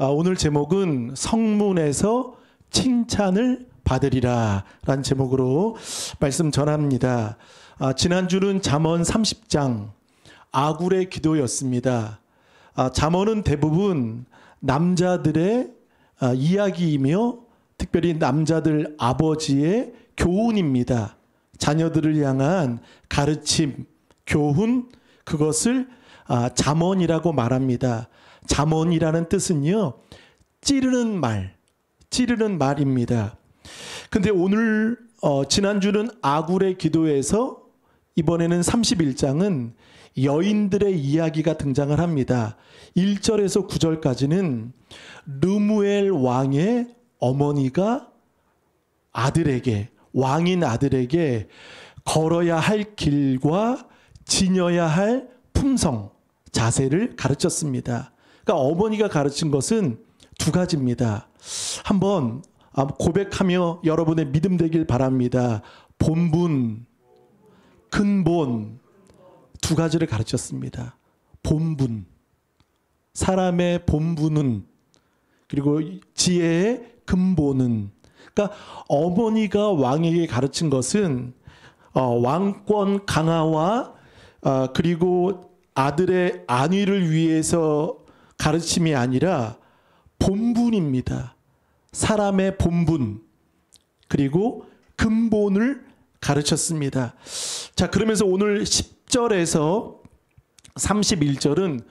오늘 제목은 성문에서 칭찬을 받으리라 라는 제목으로 말씀 전합니다. 지난주는 잠언 30장 아굴의 기도였습니다. 잠언은 대부분 남자들의 이야기이며 특별히 남자들 아버지의 교훈입니다. 자녀들을 향한 가르침, 교훈, 그것을 잠언이라고 말합니다. 잠언이라는 뜻은요, 찌르는 말입니다. 근데 오늘 지난주는 아굴의 기도에서 이번에는 31장은 여인들의 이야기가 등장을 합니다. 1절에서 9절까지는 르무엘 왕의 어머니가 왕인 아들에게 걸어야 할 길과 지녀야 할 품성, 자세를 가르쳤습니다. 그러니까 어머니가 가르친 것은 두 가지입니다. 한번 고백하며 여러분의 믿음 되길 바랍니다. 본분, 근본, 두 가지를 가르쳤습니다. 본분, 사람의 본분은, 그리고 지혜의 근본은. 그러니까 어머니가 왕에게 가르친 것은 왕권 강화와 그리고 아들의 안위를 위해서 가르침이 아니라 본분입니다. 사람의 본분, 그리고 근본을 가르쳤습니다. 자, 그러면서 오늘 10절에서 31절은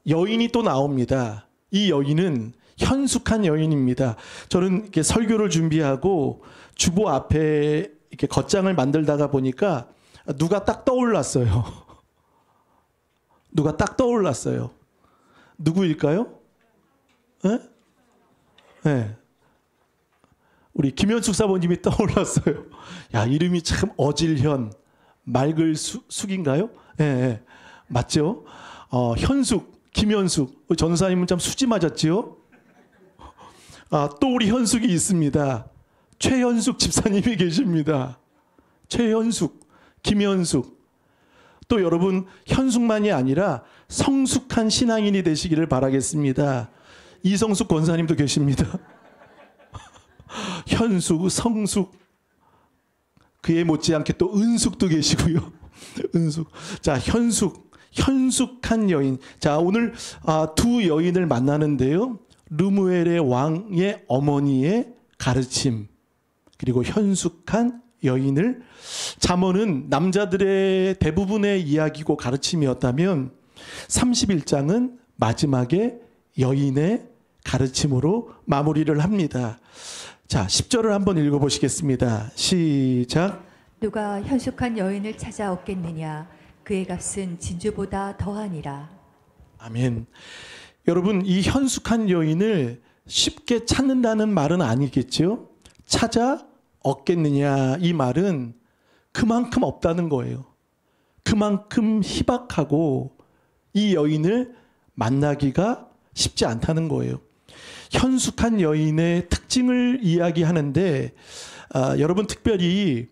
여인이 또 나옵니다. 이 여인은 현숙한 여인입니다. 저는 이렇게 설교를 준비하고 주보 앞에 이렇게 겉장을 만들다가 보니까 누가 딱 떠올랐어요. 누가 딱 떠올랐어요. 누구일까요? 네? 네. 우리 김현숙 사모님이 떠올랐어요. 야, 이름이 참 어질현, 맑을 숙인가요? 네, 네. 맞죠? 현숙, 김현숙. 전사님은 참 수지 맞았지요? 또 우리 현숙이 있습니다. 최현숙 집사님이 계십니다. 최현숙, 김현숙. 또 여러분, 현숙만이 아니라 성숙한 신앙인이 되시기를 바라겠습니다. 이성숙 권사님도 계십니다. 현숙, 성숙, 그에 못지않게 또 은숙도 계시고요. 은숙. 자, 현숙한 여인. 자, 오늘 두 여인을 만나는데요. 르무엘의 왕의 어머니의 가르침, 그리고 현숙한 여인을, 잠언은 남자들의 대부분의 이야기고 가르침이었다면 31장은 마지막에 여인의 가르침으로 마무리를 합니다. 자, 10절을 한번 읽어보시겠습니다. 시작. 누가 현숙한 여인을 찾아 얻겠느냐? 그의 값은 진주보다 더하니라. 아멘. 여러분, 이 현숙한 여인을 쉽게 찾는다는 말은 아니겠죠? 찾아 얻겠느냐, 이 말은 그만큼 없다는 거예요. 그만큼 희박하고 이 여인을 만나기가 쉽지 않다는 거예요. 현숙한 여인의 특징을 이야기하는데 여러분, 특별히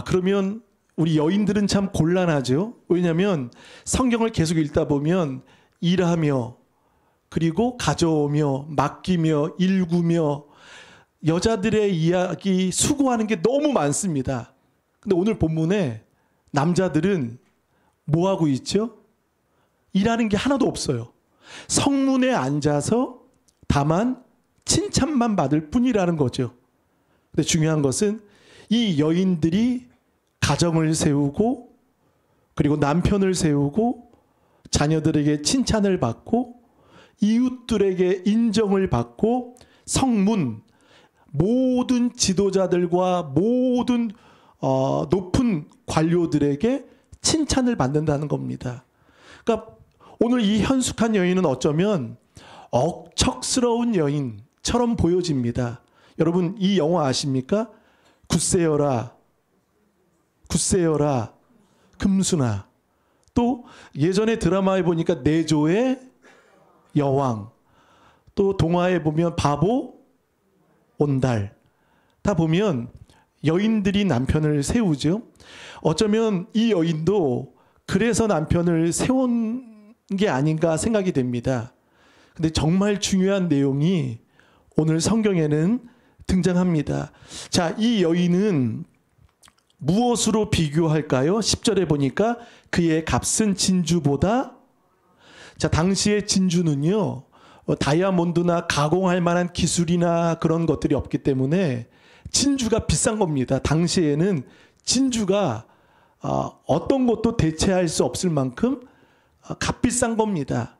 그러면 우리 여인들은 참 곤란하죠. 왜냐하면 성경을 계속 읽다 보면 일하며, 그리고 가져오며, 맡기며, 일구며, 여자들의 이야기 수고하는 게 너무 많습니다. 근데 오늘 본문에 남자들은 뭐 하고 있죠? 일하는 게 하나도 없어요. 성문에 앉아서 다만 칭찬만 받을 뿐이라는 거죠. 근데 중요한 것은 이 여인들이 가정을 세우고, 그리고 남편을 세우고, 자녀들에게 칭찬을 받고, 이웃들에게 인정을 받고, 성문, 모든 지도자들과 모든 높은 관료들에게 칭찬을 받는다는 겁니다. 그러니까 오늘 이 현숙한 여인은 어쩌면 억척스러운 여인처럼 보여집니다. 여러분, 이 영화 아십니까? 굿세어라, 금순아. 또 예전에 드라마에 보니까 내조의 여왕, 또 동화에 보면 바보, 온달, 다 보면 여인들이 남편을 세우죠. 어쩌면 이 여인도 그래서 남편을 세운 게 아닌가 생각이 됩니다. 근데 정말 중요한 내용이 오늘 성경에는 등장합니다. 자, 이 여인은 무엇으로 비교할까요? 10절에 보니까 그의 값은 진주보다, 자, 당시의 진주는요, 다이아몬드나 가공할 만한 기술이나 그런 것들이 없기 때문에 진주가 비싼 겁니다. 당시에는 진주가 어떤 것도 대체할 수 없을 만큼 값비싼 겁니다.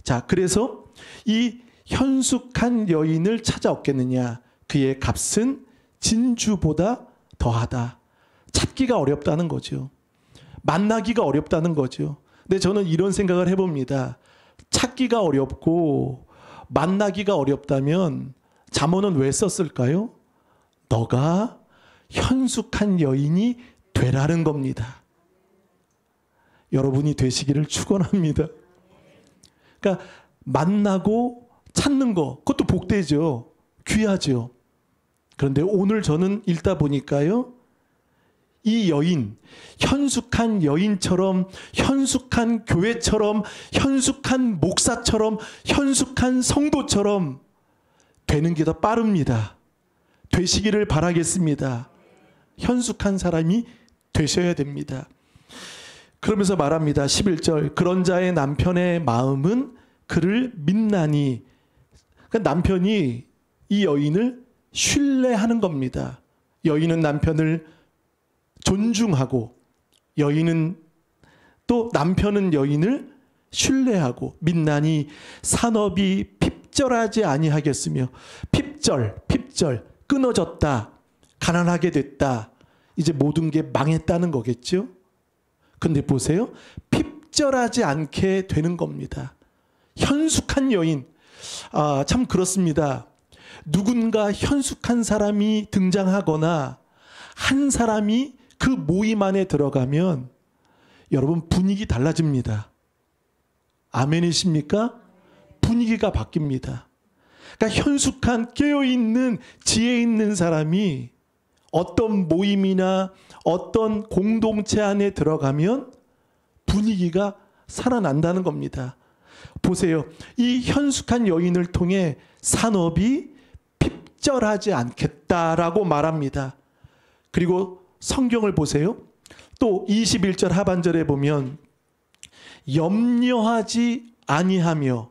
자, 그래서 이 현숙한 여인을 찾아왔겠느냐? 그의 값은 진주보다 더하다. 찾기가 어렵다는 거죠. 만나기가 어렵다는 거죠. 근데 저는 이런 생각을 해봅니다. 찾기가 어렵고 만나기가 어렵다면 잠언은 왜 썼을까요? 너가 현숙한 여인이 되라는 겁니다. 여러분이 되시기를 축원합니다. 그러니까 만나고 찾는 거, 그것도 복되죠. 귀하죠. 그런데 오늘 저는 읽다 보니까요, 이 여인, 현숙한 여인처럼, 현숙한 교회처럼, 현숙한 목사처럼, 현숙한 성도처럼 되는 게 더 빠릅니다. 되시기를 바라겠습니다. 현숙한 사람이 되셔야 됩니다. 그러면서 말합니다. 11절, 그런 자의 남편의 마음은 그를 믿나니. 그러니까 남편이 이 여인을 신뢰하는 겁니다. 여인은 남편을 존중하고, 여인은 또 남편은 여인을 신뢰하고, 믿나니 산업이 핍절하지 아니하겠으며. 핍절, 끊어졌다, 가난하게 됐다, 이제 모든 게 망했다는 거겠죠. 근데 보세요, 핍절하지 않게 되는 겁니다. 현숙한 여인, 참 그렇습니다. 누군가 현숙한 사람이 등장하거나 한 사람이 그 모임 안에 들어가면 여러분 분위기 달라집니다. 아멘이십니까? 분위기가 바뀝니다. 그러니까 현숙한 깨어있는 지혜 있는 사람이 어떤 모임이나 어떤 공동체 안에 들어가면 분위기가 살아난다는 겁니다. 보세요. 이 현숙한 여인을 통해 산업이 핍절하지 않겠다라고 말합니다. 그리고 성경을 보세요. 또 21절 하반절에 보면 염려하지 아니하며,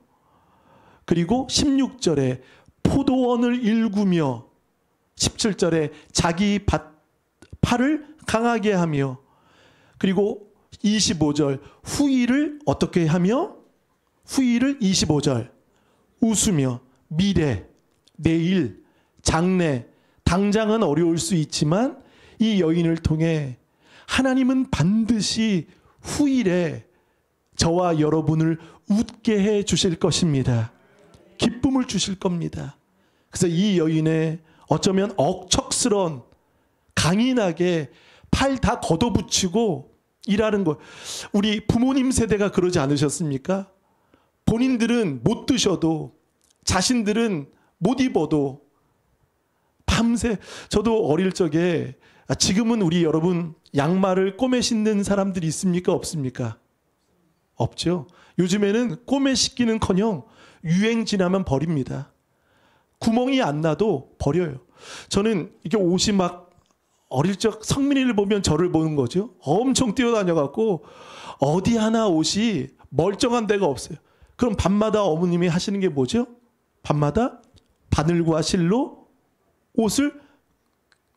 그리고 16절에 포도원을 일구며, 17절에 자기 팔을 강하게 하며, 그리고 25절 후일을 어떻게 하며, 후일을 25절 웃으며, 미래, 내일, 장래, 당장은 어려울 수 있지만 이 여인을 통해 하나님은 반드시 후일에 저와 여러분을 웃게 해 주실 것입니다. 기쁨을 주실 겁니다. 그래서 이 여인의 어쩌면 억척스러운, 강인하게 팔 다 걷어붙이고 일하는 것. 우리 부모님 세대가 그러지 않으셨습니까? 본인들은 못 드셔도, 자신들은 못 입어도 밤새, 저도 어릴 적에, 지금은 우리 여러분 양말을 꼬매 신는 사람들이 있습니까? 없습니까? 없죠. 요즘에는 꼬매 신기는커녕 유행 지나면 버립니다. 구멍이 안 나도 버려요. 저는 이게 옷이 막 어릴 적 성민이를 보면 저를 보는 거죠. 엄청 뛰어다녀갖고 어디 하나 옷이 멀쩡한 데가 없어요. 그럼 밤마다 어머님이 하시는 게 뭐죠? 밤마다 바늘과 실로 옷을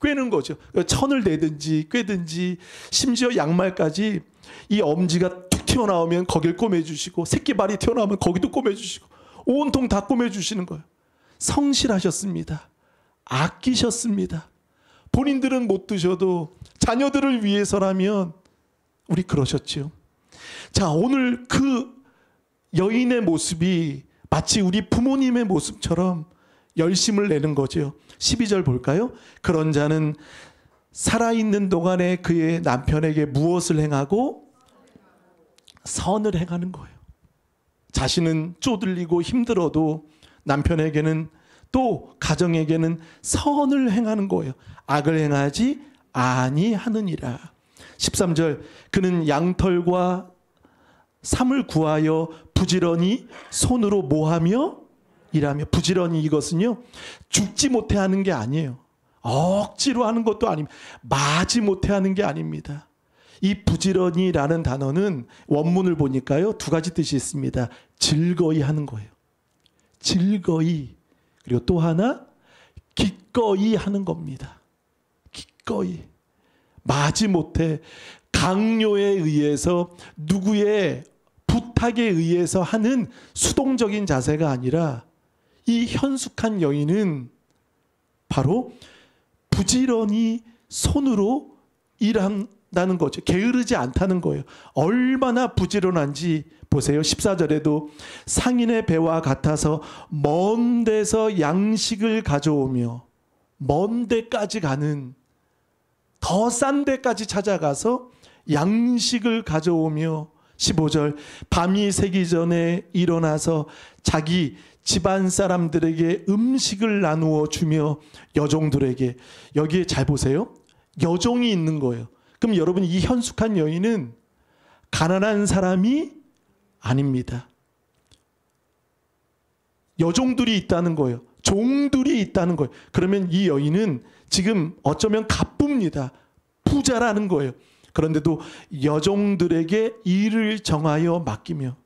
꿰는 거죠. 천을 내든지 꿰든지, 심지어 양말까지 이 엄지가 툭 튀어나오면 거길 꼬매주시고, 새끼발이 튀어나오면 거기도 꼬매주시고, 온통 다 꼬매주시는 거예요. 성실하셨습니다. 아끼셨습니다. 본인들은 못 드셔도 자녀들을 위해서라면 우리 그러셨죠. 자, 오늘 그 여인의 모습이 마치 우리 부모님의 모습처럼 열심을 내는 거죠. 12절 볼까요? 그런 자는 살아있는 동안에 그의 남편에게 무엇을 행하고? 선을 행하는 거예요. 자신은 쪼들리고 힘들어도 남편에게는, 또 가정에게는 선을 행하는 거예요. 악을 행하지 아니하느니라. 13절, 그는 양털과 삼을 구하여 부지런히 손으로 뭐하며 일하며. 부지런히 이것은요 죽지 못해 하는 게 아니에요. 억지로 하는 것도 아닙니다. 마지 못해 하는 게 아닙니다. 이 부지런히라는 단어는 원문을 보니까요 두 가지 뜻이 있습니다. 즐거이 하는 거예요. 즐거이. 그리고 또 하나 기꺼이 하는 겁니다. 기꺼이. 마지 못해 강요에 의해서 누구의 부탁에 의해서 하는 수동적인 자세가 아니라 이 현숙한 여인은 바로 부지런히 손으로 일한다는 거죠. 게으르지 않다는 거예요. 얼마나 부지런한지 보세요. 14절에도 상인의 배와 같아서 먼 데서 양식을 가져오며, 먼 데까지 가는, 더 싼 데까지 찾아가서 양식을 가져오며, 15절 밤이 새기 전에 일어나서 자기 집안 사람들에게 음식을 나누어 주며 여종들에게. 여기에 잘 보세요. 여종이 있는 거예요. 그럼 여러분 이 현숙한 여인은 가난한 사람이 아닙니다. 여종들이 있다는 거예요. 종들이 있다는 거예요. 그러면 이 여인은 지금 어쩌면 가쁩니다. 부자라는 거예요. 그런데도 여종들에게 일을 정하여 맡기며,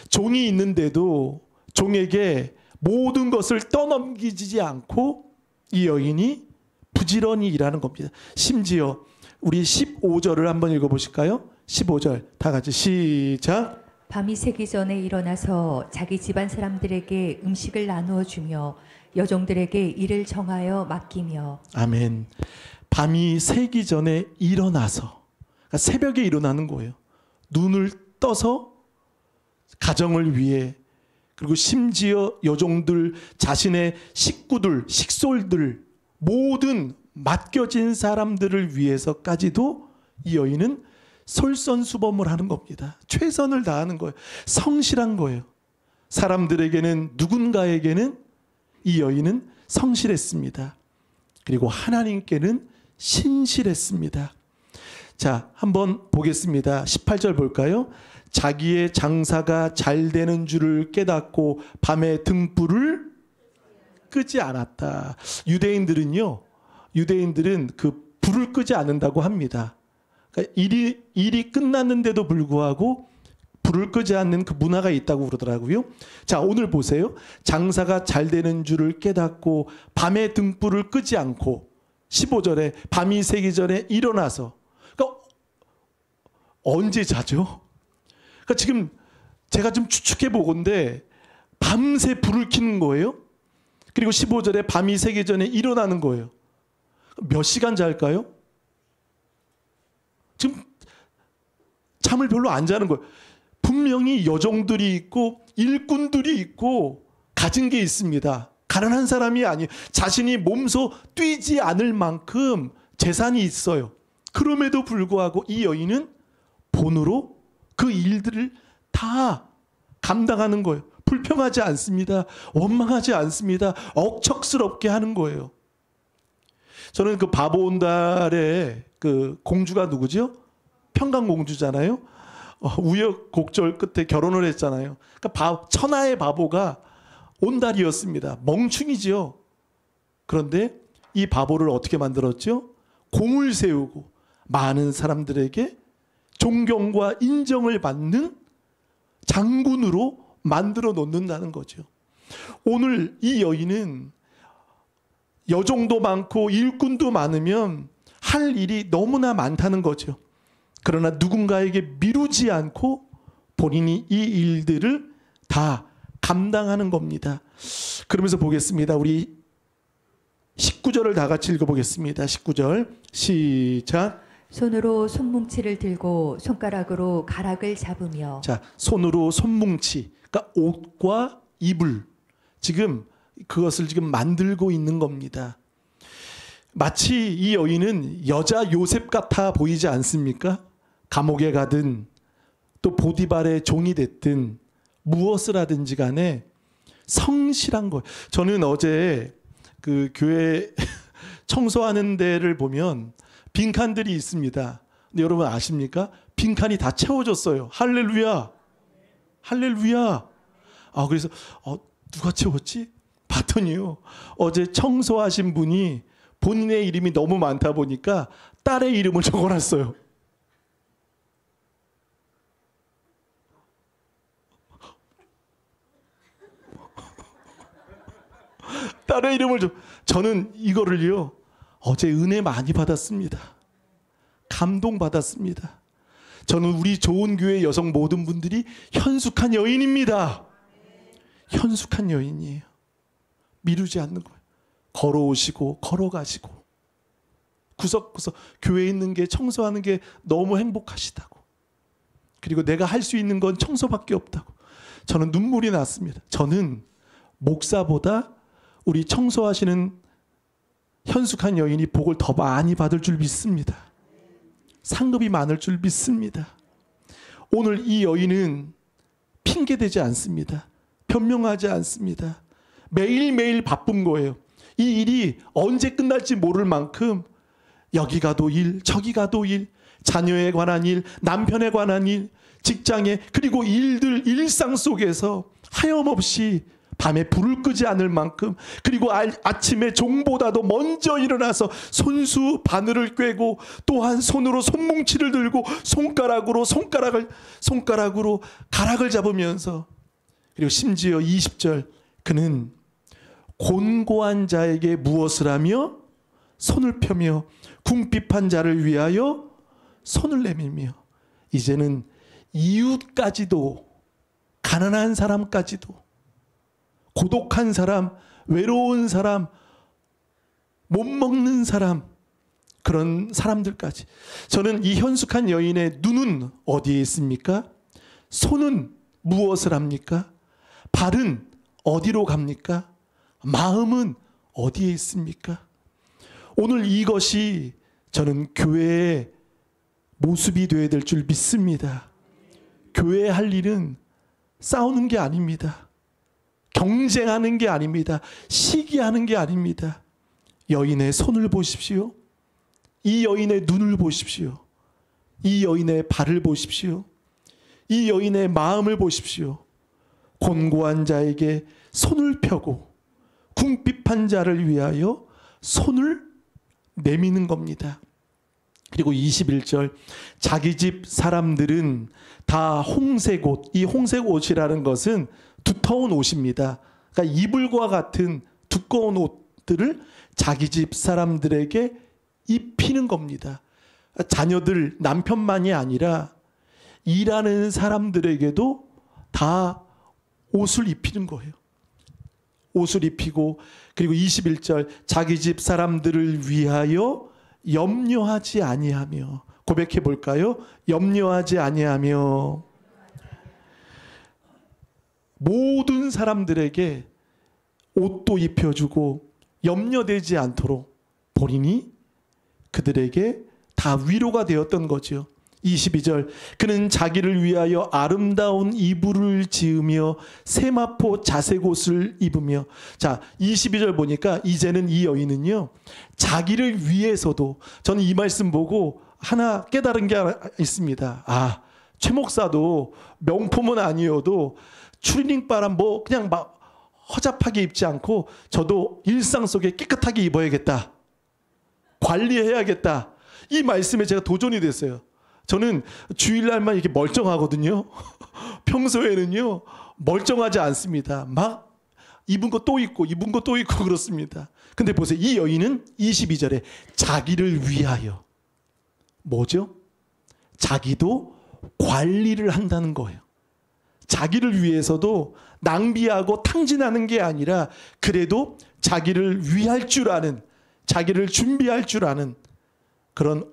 종이 있는데도 종에게 모든 것을 떠넘기지 않고 이 여인이 부지런히 일하는 겁니다. 심지어 우리 15절을 한번 읽어보실까요? 15절 다 같이 시작. 밤이 새기 전에 일어나서 자기 집안 사람들에게 음식을 나누어 주며 여종들에게 일을 정하여 맡기며. 아멘. 밤이 새기 전에 일어나서, 그러니까 새벽에 일어나는 거예요. 눈을 떠서 가정을 위해, 그리고 심지어 여종들, 자신의 식구들, 식솔들, 모든 맡겨진 사람들을 위해서까지도 이 여인은 솔선수범을 하는 겁니다. 최선을 다하는 거예요. 성실한 거예요. 사람들에게는, 누군가에게는 이 여인은 성실했습니다. 그리고 하나님께는 신실했습니다. 자, 한번 보겠습니다. 18절 볼까요? 자기의 장사가 잘 되는 줄을 깨닫고 밤에 등불을 끄지 않았다. 유대인들은 그 불을 끄지 않는다고 합니다. 그러니까 일이 끝났는데도 불구하고 불을 끄지 않는 그 문화가 있다고 그러더라고요. 자, 오늘 보세요. 장사가 잘 되는 줄을 깨닫고 밤에 등불을 끄지 않고, 15절에 밤이 새기 전에 일어나서. 그러니까 언제 자죠? 그러니까 지금 제가 좀 추측해 보건데 밤새 불을 켜는 거예요. 그리고 15절에 밤이 새기 전에 일어나는 거예요. 몇 시간 잘까요? 지금 잠을 별로 안 자는 거예요. 분명히 여종들이 있고 일꾼들이 있고 가진 게 있습니다. 가난한 사람이 아니에요. 자신이 몸소 뛰지 않을 만큼 재산이 있어요. 그럼에도 불구하고 이 여인은 본으로 그 일들을 다 감당하는 거예요. 불평하지 않습니다. 원망하지 않습니다. 억척스럽게 하는 거예요. 저는 그 바보온달의 그 공주가 누구죠? 평강공주잖아요. 우여곡절 끝에 결혼을 했잖아요. 그러니까 천하의 바보가 온달이었습니다. 멍충이지요. 그런데 이 바보를 어떻게 만들었죠? 공을 세우고 많은 사람들에게 존경과 인정을 받는 장군으로 만들어 놓는다는 거죠. 오늘 이 여인은 여종도 많고 일꾼도 많으면 할 일이 너무나 많다는 거죠. 그러나 누군가에게 미루지 않고 본인이 이 일들을 다 감당하는 겁니다. 그러면서 보겠습니다. 우리 19절을 다 같이 읽어보겠습니다. 19절 시작. 손으로 손뭉치를 들고 손가락으로 가락을 잡으며. 자, 손으로 손뭉치, 그러니까 옷과 이불, 지금 그것을 지금 만들고 있는 겁니다. 마치 이 여인은 여자 요셉 같아 보이지 않습니까? 감옥에 가든 또 보디발의 종이 됐든 무엇을 하든지 간에 성실한 거예요. 저는 어제 그 교회 청소하는 데를 보면 빈칸들이 있습니다. 근데 여러분 아십니까? 빈칸이 다 채워졌어요. 할렐루야. 할렐루야. 그래서 누가 채웠지? 봤더니요. 어제 청소하신 분이 본인의 이름이 너무 많다 보니까 딸의 이름을 적어놨어요. 딸의 이름을 저는 이거를요. 어제 은혜 많이 받았습니다. 감동 받았습니다. 저는 우리 좋은 교회 여성 모든 분들이 현숙한 여인입니다. 현숙한 여인이에요. 미루지 않는 거예요. 걸어오시고 걸어가시고 구석구석 교회에 있는 게 청소하는 게 너무 행복하시다고. 그리고 내가 할 수 있는 건 청소밖에 없다고. 저는 눈물이 났습니다. 저는 목사보다 우리 청소하시는 현숙한 여인이 복을 더 많이 받을 줄 믿습니다. 상급이 많을 줄 믿습니다. 오늘 이 여인은 핑계대지 않습니다. 변명하지 않습니다. 매일매일 바쁜 거예요. 이 일이 언제 끝날지 모를 만큼 여기 가도 일, 저기 가도 일, 자녀에 관한 일, 남편에 관한 일, 직장에, 그리고 일들, 일상 속에서 하염없이 밤에 불을 끄지 않을 만큼, 그리고 아침에 종보다도 먼저 일어나서 손수 바늘을 꿰고 또한 손으로 손뭉치를 들고 손가락으로 가락을 잡으면서, 그리고 심지어 20절 그는 곤고한 자에게 무엇을 하며 손을 펴며 궁핍한 자를 위하여 손을 내밀며, 이제는 이웃까지도, 가난한 사람까지도, 고독한 사람, 외로운 사람, 못 먹는 사람, 그런 사람들까지. 저는 이 현숙한 여인의 눈은 어디에 있습니까? 손은 무엇을 합니까? 발은 어디로 갑니까? 마음은 어디에 있습니까? 오늘 이것이 저는 교회의 모습이 되어야 될 줄 믿습니다. 교회에 할 일은 싸우는 게 아닙니다. 경쟁하는 게 아닙니다. 시기하는 게 아닙니다. 여인의 손을 보십시오. 이 여인의 눈을 보십시오. 이 여인의 발을 보십시오. 이 여인의 마음을 보십시오. 곤고한 자에게 손을 펴고 궁핍한 자를 위하여 손을 내미는 겁니다. 그리고 21절, 자기 집 사람들은 다 홍색 옷, 이 홍색 옷이라는 것은 두터운 옷입니다. 그러니까 이불과 같은 두꺼운 옷들을 자기 집 사람들에게 입히는 겁니다. 자녀들, 남편만이 아니라 일하는 사람들에게도 다 옷을 입히는 거예요. 옷을 입히고, 그리고 21절, 자기 집 사람들을 위하여 염려하지 아니하며, 고백해 볼까요? 염려하지 아니하며, 모든 사람들에게 옷도 입혀주고 염려되지 않도록 본인이 그들에게 다 위로가 되었던 거죠. 22절, 그는 자기를 위하여 아름다운 이불을 지으며 세마포 자색 옷을 입으며. 자, 22절 보니까 이제는 이 여인은요, 자기를 위해서도, 저는 이 말씀 보고 하나 깨달은 게 있습니다. 최 목사도 명품은 아니어도 추리닝바람 그냥 막 허잡하게 입지 않고 저도 일상 속에 깨끗하게 입어야겠다, 관리해야겠다, 이 말씀에 제가 도전이 됐어요. 저는 주일날만 이렇게 멀쩡하거든요. 평소에는요 멀쩡하지 않습니다. 막 입은 거 또 입고 그렇습니다. 근데 보세요, 이 여인은 22절에 자기를 위하여, 뭐죠? 자기도 관리를 한다는 거예요. 자기를 위해서도 낭비하고 탕진하는 게 아니라 그래도 자기를 위할 줄 아는, 자기를 준비할 줄 아는 그런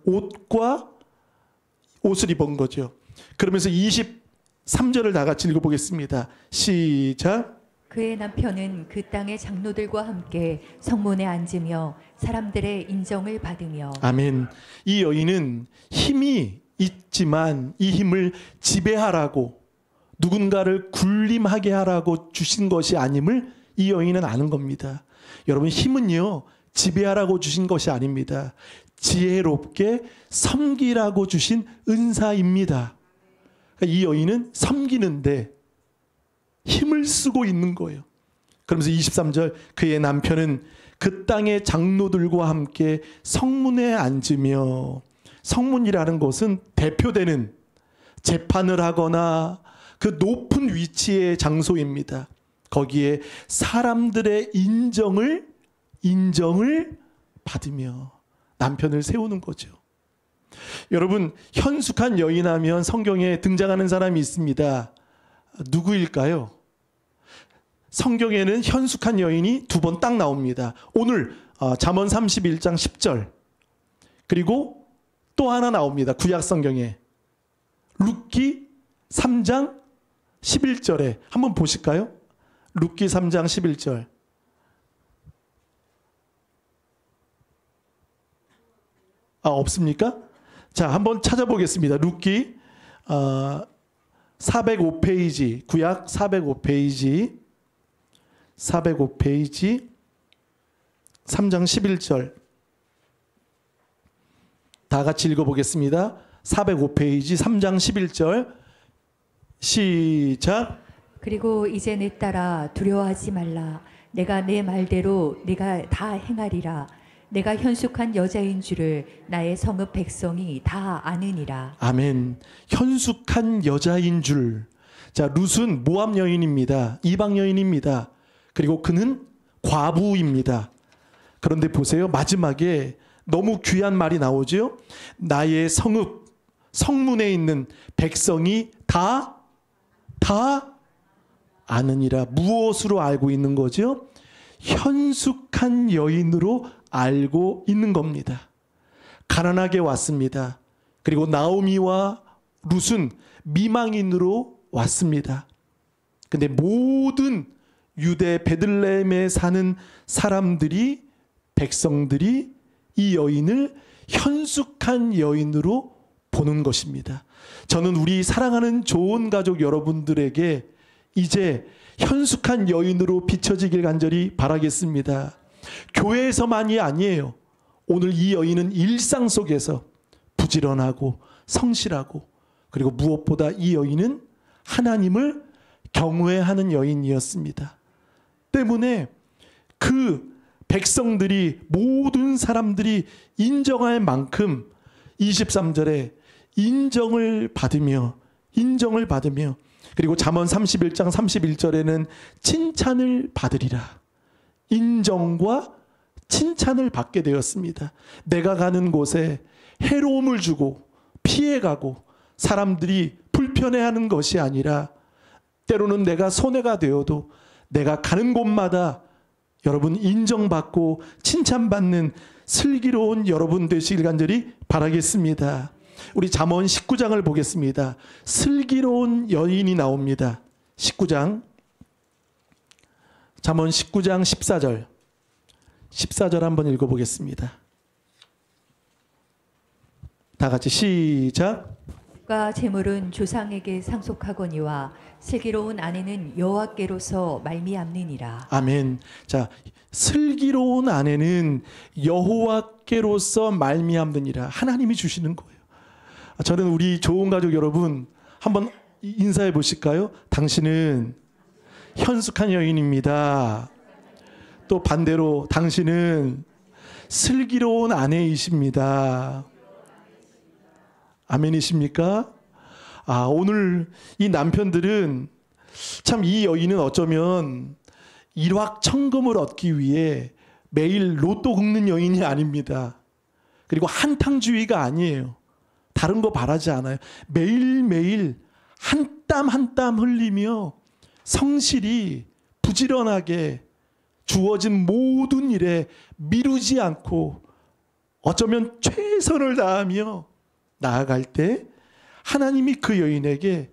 옷을 입은 거죠. 그러면서 23절을 다 같이 읽어보겠습니다. 시작. 그의 남편은 그 땅의 장로들과 함께 성문에 앉으며 사람들의 인정을 받으며. 아멘. 이 여인은 힘이 있지만 이 힘을 지배하라고, 누군가를 군림하게 하라고 주신 것이 아님을 이 여인은 아는 겁니다. 여러분, 힘은요 지배하라고 주신 것이 아닙니다. 지혜롭게 섬기라고 주신 은사입니다. 그러니까 이 여인은 섬기는데 힘을 쓰고 있는 거예요. 그러면서 23절 그의 남편은 그 땅의 장로들과 함께 성문에 앉으며, 성문이라는 것은 대표되는 재판을 하거나 그 높은 위치의 장소입니다. 거기에 사람들의 인정을 받으며 남편을 세우는 거죠. 여러분, 현숙한 여인하면 성경에 등장하는 사람이 있습니다. 누구일까요? 성경에는 현숙한 여인이 2번 딱 나옵니다. 오늘 잠언 31장 10절, 그리고 또 하나 나옵니다. 구약 성경에 룻기 3장 11절에 한번 보실까요? 룻기 3장 11절. 없습니까? 자, 한번 찾아보겠습니다. 룻기 405페이지, 구약 405페이지 3장 11절. 다 같이 읽어보겠습니다. 405페이지 3장 11절 시작. 그리고 이제 내 딸아 두려워하지 말라. 내가 내 말대로 네가 다 행하리라. 내가 현숙한 여자인 줄을 나의 성읍 백성이 다 아느니라. 아멘. 현숙한 여자인 줄. 자, 룻은 모압 여인입니다. 이방 여인입니다. 그리고 그는 과부입니다. 그런데 보세요. 마지막에 너무 귀한 말이 나오죠. 나의 성읍, 성문에 있는 백성이 다 아느니라. 무엇으로 알고 있는 거죠? 현숙한 여인으로 알고 있는 겁니다. 가난하게 왔습니다. 그리고 나오미와 룻은 미망인으로 왔습니다. 근데 모든 유대 베들레헴에 사는 사람들이, 백성들이 이 여인을 현숙한 여인으로 보는 것입니다. 저는 우리 사랑하는 좋은 가족 여러분들에게 이제 현숙한 여인으로 비춰지길 간절히 바라겠습니다. 교회에서만이 아니에요. 오늘 이 여인은 일상 속에서 부지런하고 성실하고, 그리고 무엇보다 이 여인은 하나님을 경외하는 여인이었습니다. 때문에 그 백성들이, 모든 사람들이 인정할 만큼 23절에 인정을 받으며, 그리고 잠언 31장 31절에는 칭찬을 받으리라. 인정과 칭찬을 받게 되었습니다. 내가 가는 곳에 해로움을 주고 피해가고 사람들이 불편해하는 것이 아니라, 때로는 내가 손해가 되어도 내가 가는 곳마다 여러분 인정받고 칭찬받는 슬기로운 여러분 되시길 간절히 바라겠습니다. 우리 잠언 19장을 보겠습니다. 슬기로운 여인이 나옵니다. 19장, 잠언 19장 14절 한번 읽어보겠습니다. 다 같이 시작. 과 재물은 조상에게 상속하거니와 슬기로운 아내는 여호와께로서 말미암느니라. 아멘. 자, 슬기로운 아내는 여호와께로서 말미암느니라. 하나님이 주시는 거예요. 저는 우리 좋은 가족 여러분 한번 인사해 보실까요? 당신은 현숙한 여인입니다. 또 반대로 당신은 슬기로운 아내이십니다. 아멘이십니까? 오늘 이 남편들은 참, 이 여인은 어쩌면 일확천금을 얻기 위해 매일 로또 긁는 여인이 아닙니다. 그리고 한탕주의가 아니에요. 다른 거 바라지 않아요. 매일매일 한 땀 한 땀 흘리며 성실히 부지런하게 주어진 모든 일에 미루지 않고 어쩌면 최선을 다하며 나아갈 때 하나님이 그 여인에게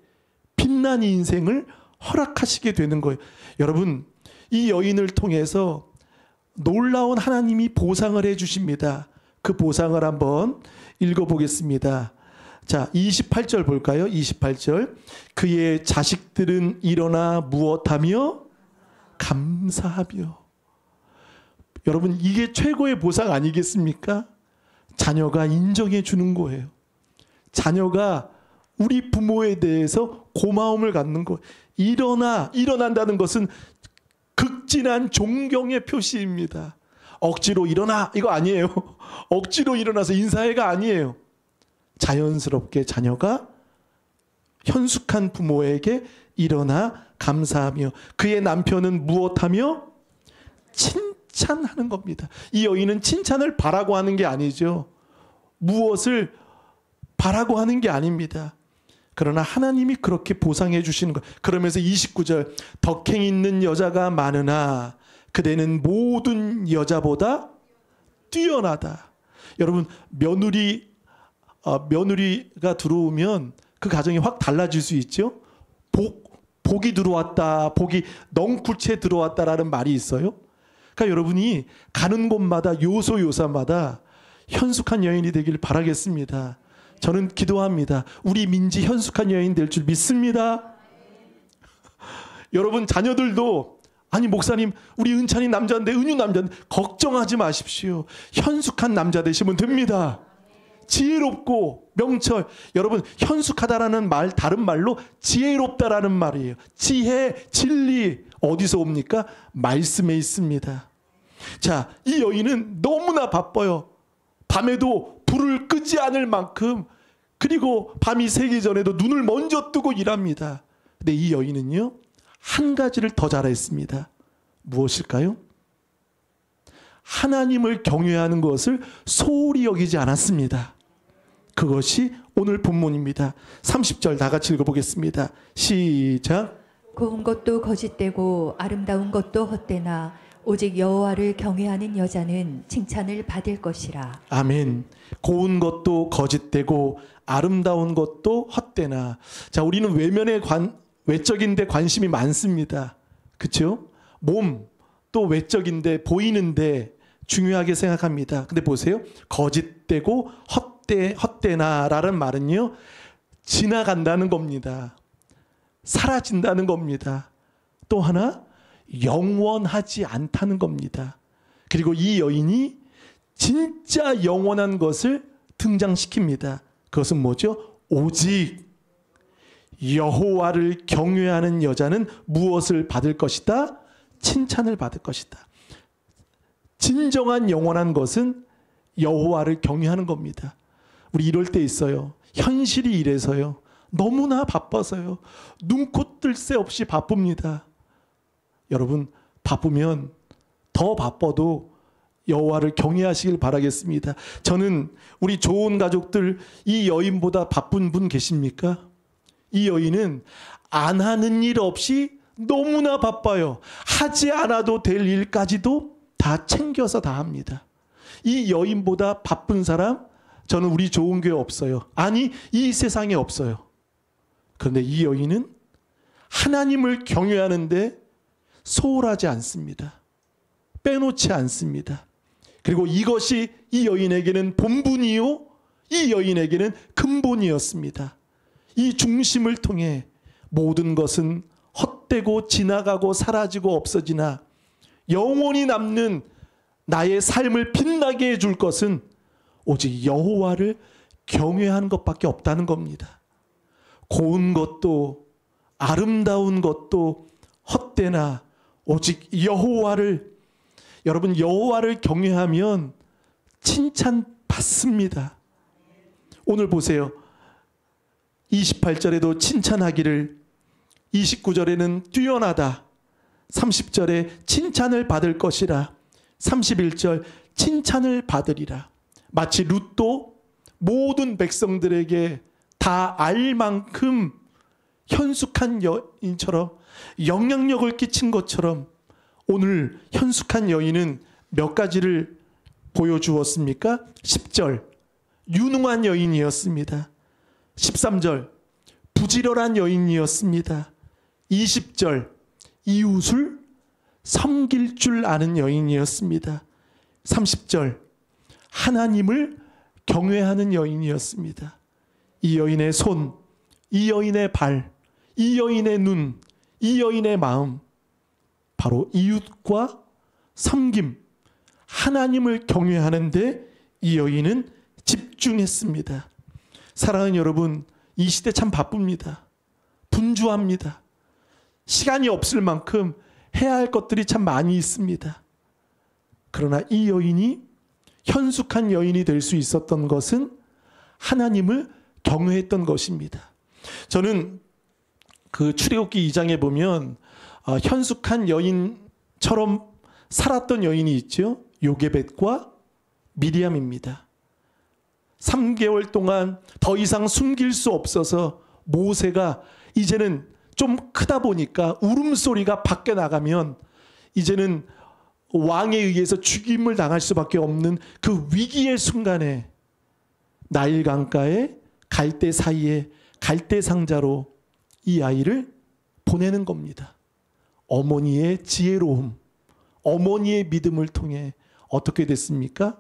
빛난 인생을 허락하시게 되는 거예요. 여러분, 이 여인을 통해서 놀라운 하나님이 보상을 해주십니다. 그 보상을 한번 읽어보겠습니다. 자, 28절 볼까요? 28절. 그의 자식들은 일어나 무엇하며 감사하며. 여러분, 이게 최고의 보상 아니겠습니까? 자녀가 인정해 주는 거예요. 자녀가 우리 부모에 대해서 고마움을 갖는 거. 일어난다는 것은 극진한 존경의 표시입니다. 억지로 일어나 이거 아니에요. 억지로 일어나서 인사해가 아니에요. 자연스럽게 자녀가 현숙한 부모에게 일어나 감사하며 그의 남편은 무엇하며 칭찬하는 겁니다. 이 여인은 칭찬을 바라고 하는 게 아니죠. 무엇을 바라고 하는 게 아닙니다. 그러나 하나님이 그렇게 보상해 주시는 것. 그러면서 29절 덕행 있는 여자가 많으나 그대는 모든 여자보다 뛰어나다. 여러분 며느리가 들어오면 그 가정이 확 달라질 수 있죠. 복이 들어왔다. 복이 넝쿨채 들어왔다라는 말이 있어요. 그러니까 여러분이 가는 곳마다 요소요사마다 현숙한 여인이 되길 바라겠습니다. 저는 기도합니다. 우리 민지 현숙한 여인 될 줄 믿습니다. 여러분 자녀들도 아니 목사님 우리 은찬이 남자인데 은유 남자인데 걱정하지 마십시오. 현숙한 남자 되시면 됩니다. 지혜롭고 명철. 여러분 현숙하다라는 말 다른 말로 지혜롭다라는 말이에요. 지혜 진리 어디서 옵니까? 말씀에 있습니다. 자, 이 여인은 너무나 바빠요. 밤에도 불을 끄지 않을 만큼 그리고 밤이 새기 전에도 눈을 먼저 뜨고 일합니다. 근데 이 여인은요 한 가지를 더 잘했습니다. 무엇일까요? 하나님을 경외하는 것을 소홀히 여기지 않았습니다. 그것이 오늘 본문입니다. 30절 다 같이 읽어보겠습니다. 시작. 고운 것도 거짓되고 아름다운 것도 헛되나 오직 여호와를 경외하는 여자는 칭찬을 받을 것이라. 아멘. 고운 것도 거짓되고 아름다운 것도 헛되나. 자, 우리는 외적인데 관심이 많습니다. 그렇죠? 몸 또 외적인데 보이는데 중요하게 생각합니다. 근데 보세요. 거짓되고 헛되나라는 말은요. 지나간다는 겁니다. 사라진다는 겁니다. 또 하나 영원하지 않다는 겁니다. 그리고 이 여인이 진짜 영원한 것을 등장시킵니다. 그것은 뭐죠? 오직 여호와를 경외하는 여자는 무엇을 받을 것이다? 칭찬을 받을 것이다. 진정한 영원한 것은 여호와를 경외하는 겁니다. 우리 이럴 때 있어요. 현실이 이래서요. 너무나 바빠서요. 눈코 뜰 새 없이 바쁩니다. 여러분 바쁘면 더 바빠도 여호와를 경외하시길 바라겠습니다. 저는 우리 좋은 가족들 이 여인보다 바쁜 분 계십니까? 이 여인은 안 하는 일 없이 너무나 바빠요. 하지 않아도 될 일까지도 다 챙겨서 다 합니다. 이 여인보다 바쁜 사람 저는 우리 좋은 교회 없어요. 아니 이 세상에 없어요. 그런데 이 여인은 하나님을 경외하는데 소홀하지 않습니다. 빼놓지 않습니다. 그리고 이것이 이 여인에게는 본분이요 이 여인에게는 근본이었습니다. 이 중심을 통해 모든 것은 헛되고 지나가고 사라지고 없어지나 영원히 남는 나의 삶을 빛나게 해줄 것은 오직 여호와를 경외하는 것밖에 없다는 겁니다. 고운 것도 아름다운 것도 헛되나 오직 여호와를, 여러분 여호와를 경외하면 칭찬받습니다. 오늘 보세요. 28절에도 칭찬하기를, 29절에는 뛰어나다, 30절에 칭찬을 받을 것이라, 31절 칭찬을 받으리라. 마치 룻도 모든 백성들에게 다 알 만큼 현숙한 여인처럼 영향력을 끼친 것처럼 오늘 현숙한 여인은 몇 가지를 보여주었습니까? 10절 유능한 여인이었습니다. 13절 부지런한 여인이었습니다. 20절 이웃을 섬길 줄 아는 여인이었습니다. 30절 하나님을 경외하는 여인이었습니다. 이 여인의 손, 이 여인의 발, 이 여인의 눈, 이 여인의 마음, 바로 이웃과 섬김, 하나님을 경외하는데 이 여인은 집중했습니다. 사랑하는 여러분, 이 시대 참 바쁩니다. 분주합니다. 시간이 없을 만큼 해야 할 것들이 참 많이 있습니다. 그러나 이 여인이 현숙한 여인이 될 수 있었던 것은 하나님을 경외했던 것입니다. 저는 그 출애굽기 2장에 보면 현숙한 여인처럼 살았던 여인이 있죠. 요게벳과 미리암입니다. 3개월 동안 더 이상 숨길 수 없어서 모세가 이제는 좀 크다 보니까 울음소리가 밖에 나가면 이제는 왕에 의해서 죽임을 당할 수밖에 없는 그 위기의 순간에 나일 강가에 갈대 사이에 갈대 상자로 이 아이를 보내는 겁니다. 어머니의 지혜로움, 어머니의 믿음을 통해 어떻게 됐습니까?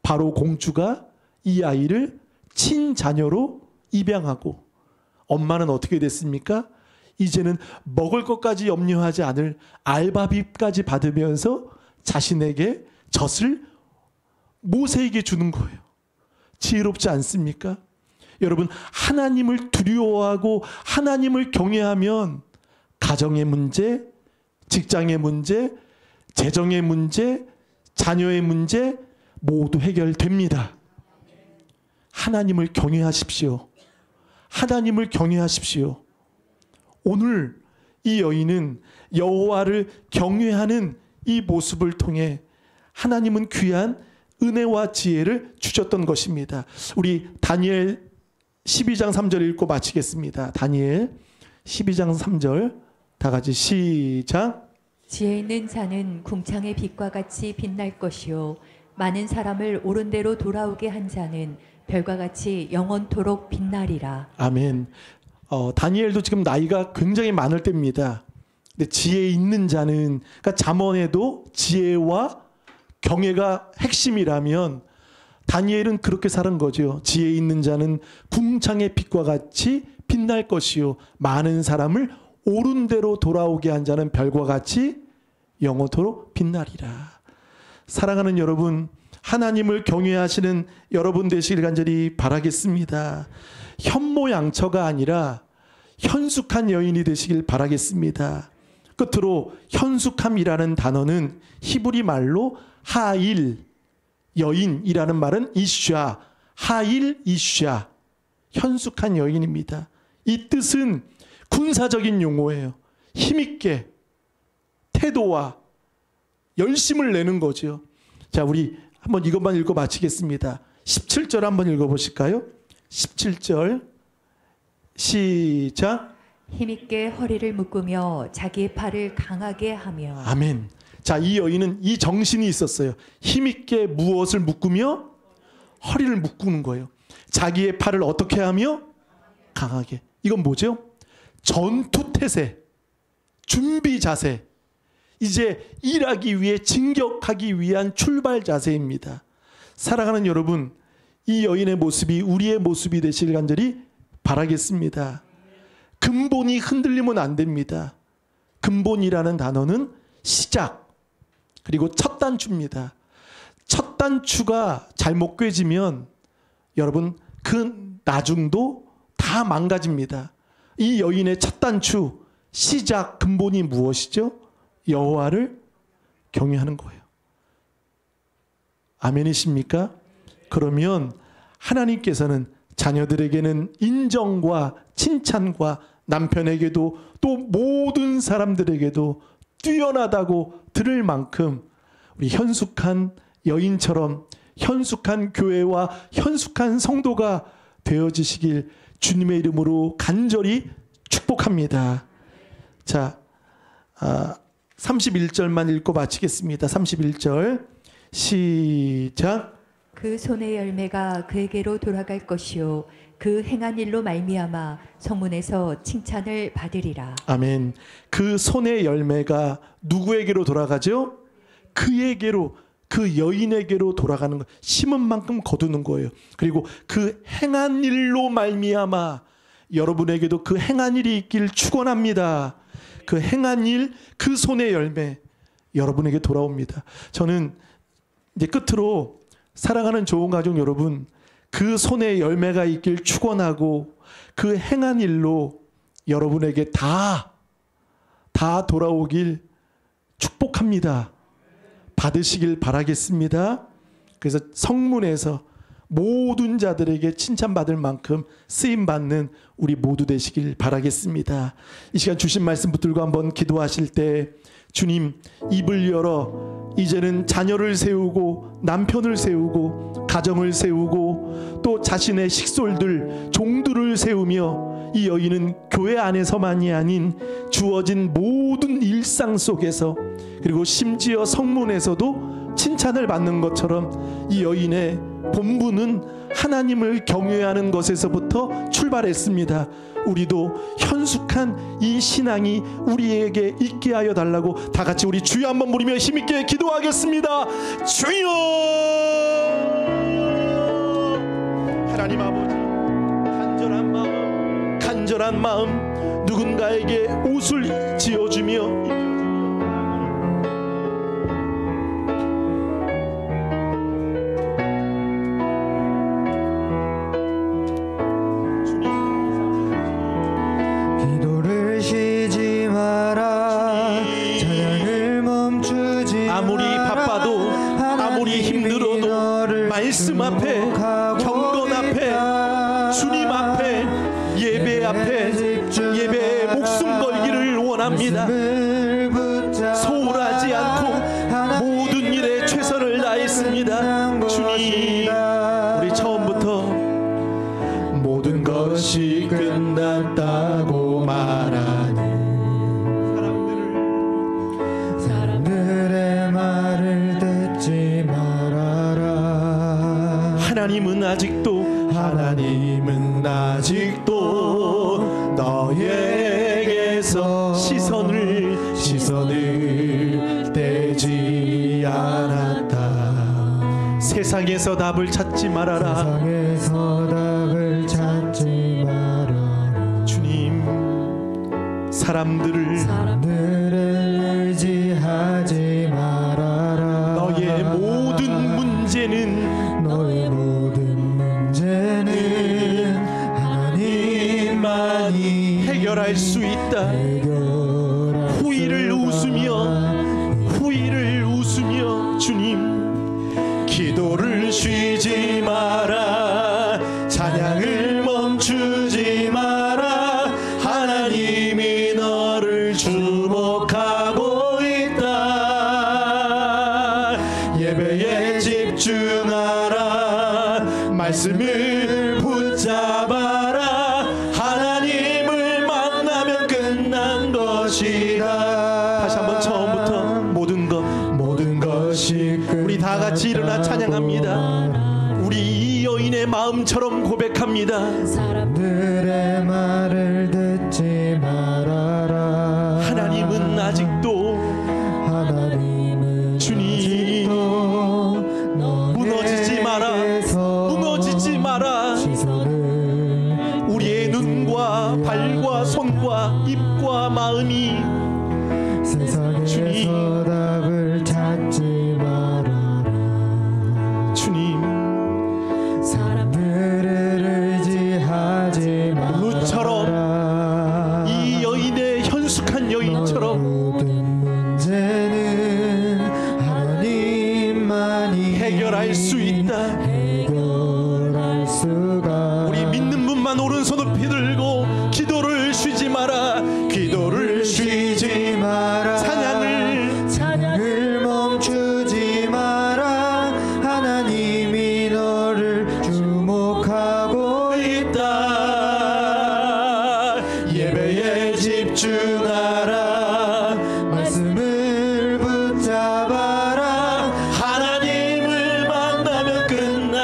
바로 공주가 이 아이를 친자녀로 입양하고 엄마는 어떻게 됐습니까? 이제는 먹을 것까지 염려하지 않을 알바비까지 받으면서 자신에게 젖을 모세에게 주는 거예요. 지혜롭지 않습니까? 여러분, 하나님을 두려워하고 하나님을 경외하면 가정의 문제, 직장의 문제, 재정의 문제, 자녀의 문제 모두 해결됩니다. 하나님을 경외하십시오. 하나님을 경외하십시오. 오늘 이 여인은 여호와를 경외하는 이 모습을 통해 하나님은 귀한 은혜와 지혜를 주셨던 것입니다. 우리 다니엘 12장 3절 읽고 마치겠습니다. 다니엘 12장 3절 다 같이 시작. 지혜 있는 자는 궁창의 빛과 같이 빛날 것이요 많은 사람을 옳은 대로 돌아오게 한 자는 별과 같이 영원토록 빛나리라. 아멘. 다니엘도 지금 나이가 굉장히 많을 때입니다. 근데 지혜 있는 자는, 그러니까 잠언에도 지혜와 경외가 핵심이라면 다니엘은 그렇게 사는 거죠. 지혜 있는 자는 궁창의 빛과 같이 빛날 것이요 많은 사람을 옳은 대로 돌아오게 한 자는 별과 같이 영원토록 빛나리라. 사랑하는 여러분, 하나님을 경외하시는 여러분 되시길 간절히 바라겠습니다. 현모양처가 아니라 현숙한 여인이 되시길 바라겠습니다. 끝으로 현숙함이라는 단어는 히브리 말로 하일, 여인이라는 말은 이샤, 하일 이샤, 현숙한 여인입니다. 이 뜻은 군사적인 용어예요. 힘있게 태도와 열심을 내는 거죠. 자, 우리 한번 이것만 읽고 마치겠습니다. 17절 한번 읽어보실까요? 17절 시작. 힘있게 허리를 묶으며 자기의 팔을 강하게 하며. 아멘. 자, 이 여인은 이 정신이 있었어요. 힘있게 무엇을 묶으며 허리를 묶는 거예요. 자기의 팔을 어떻게 하며 강하게. 이건 뭐죠? 전투 태세, 준비 자세. 이제 일하기 위해 진격하기 위한 출발 자세입니다. 사랑하는 여러분, 이 여인의 모습이 우리의 모습이 되시길 간절히 바라겠습니다. 근본이 흔들리면 안 됩니다. 근본이라는 단어는 시작, 그리고 첫 단추입니다. 첫 단추가 잘못 꿰지면 여러분 그 나중도 다 망가집니다. 이 여인의 첫 단추, 시작, 근본이 무엇이죠? 여호와를 경외하는 거예요. 아멘이십니까? 그러면 하나님께서는 자녀들에게는 인정과 칭찬과 남편에게도 또 모든 사람들에게도 뛰어나다고 들을 만큼 우리 현숙한 여인처럼 현숙한 교회와 현숙한 성도가 되어지시길 주님의 이름으로 간절히 축복합니다. 자, 31절만 읽고 마치겠습니다. 31절 시작. 그 손의 열매가 그에게로 돌아갈 것이요 그 행한 일로 말미암아 성문에서 칭찬을 받으리라. 아멘. 그 손의 열매가 누구에게로 돌아가죠? 그에게로, 그 여인에게로 돌아가는 거. 심은 만큼 거두는 거예요. 그리고 그 행한 일로 말미암아 여러분에게도 그 행한 일이 있길 축원합니다. 그 행한 일, 그 손의 열매 여러분에게 돌아옵니다. 저는 이제 끝으로 사랑하는 좋은 가족 여러분, 그 손에 열매가 있길 축원하고 그 행한 일로 여러분에게 다 다 돌아오길 축복합니다. 받으시길 바라겠습니다. 그래서 성문에서 모든 자들에게 칭찬받을 만큼 쓰임받는 우리 모두 되시길 바라겠습니다. 이 시간 주신 말씀 붙들고 한번 기도하실 때, 주님, 입을 열어 이제는 자녀를 세우고 남편을 세우고 가정을 세우고 또 자신의 식솔들 종들을 세우며, 이 여인은 교회 안에서만이 아닌 주어진 모든 일상 속에서, 그리고 심지어 성문에서도 칭찬을 받는 것처럼 이 여인의 본분은 하나님을 경외하는 것에서부터 출발했습니다. 우리도 현숙한 이 신앙이 우리에게 있게 하여 달라고 다 같이 우리 주여 한번 부르며 힘있게 기도하겠습니다. 주여! 하나님 아버지, 간절한 마음 누군가에게 옷을 지어주며 말씀 앞에, 경건 앞에, 주님 앞에, 예배 앞에, 예배에 목숨 걸기를 원합니다. 소홀하지 않고 모든 일에 최선을 다했습니다. 주님, 우리 처음부터 모든 것이 끝났다고 말하니 사람들의 말을 듣지 말아라. 하나님은 아직도 너에게서 시선을 떼지 않았다. 세상에서 답을 찾지 말아라. 주님, 사람들을 의지하지 말아라. 너의 모든 문제는 하나님만이 해결할 수 있다. 후일을 웃으며 주님, 기도를 쉬지 마라. 찬양을 멈추지 마라. 하나님이 너를 주목하고 있다. 예배에 집중하라. 말씀을 붙잡아라. 하나님을 만나면 끝난 것이다. 다시 한번 처음부터 모든 것이 우리 다 같이 일어나 찬양합니다. 우리 이 여인의 마음처럼 고백합니다. 사람들의 말을 듣지 말아라. 하나님은 아직도 주님, 무너지지 마라. 우리의 눈과 발과 손과 입과 마음이 주님, 답을 찾지 말아라. 주님, 사람들을 의지하지 마라. 룻처럼, 이 여인의 현숙한 여인처럼 문제는 하나님만이 해결할 수 있다. 우리 믿는 분만 오른손 높이 들고 기도를 쉬지 마라. 찬양을 멈추지 마라. 하나님이 너를 주목하고 있다. 예배에 집중하라. 말씀을 붙잡아라. 하나님을 만나면 끝나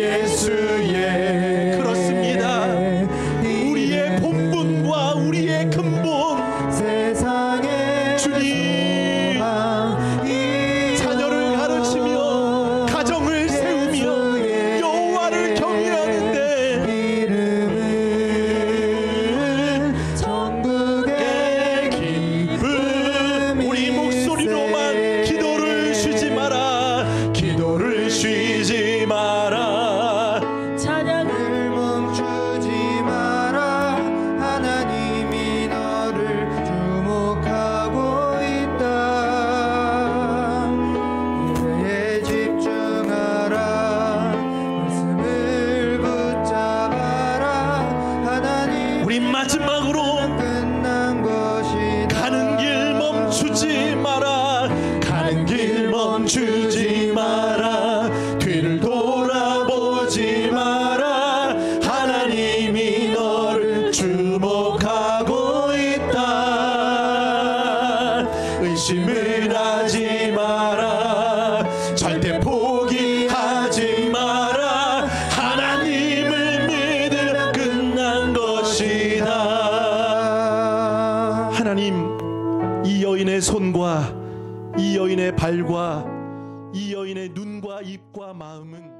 예수의 그렇습니다. 우리의 본분과 우리의 근본 세상에 주님 자녀를 가르치며 가정을 세우며 여호와를 경외하는데 이름은 천국의 기쁨 우리 목소리로만 기도를 쉬지 마라 기도를 쉬지 마라 찬양을 멈추지 마라 하나님이 너를 주목하고 있다 예배에 집중하라 말씀을 붙잡아라 하나님 우리 마지막으로 끝난 것이다 가는 길 멈추지 마라 가는 길 멈추지 마라 뒤를 돌아보지 마라 하나님이 너를 주목하고 있다 의심을 하지 마라 절대 포기하지 마라 하나님을 믿으면 끝난 것이다 하나님 이 여인의 손과 이 여인의 발과 이 여인의 눈과 입과 마음은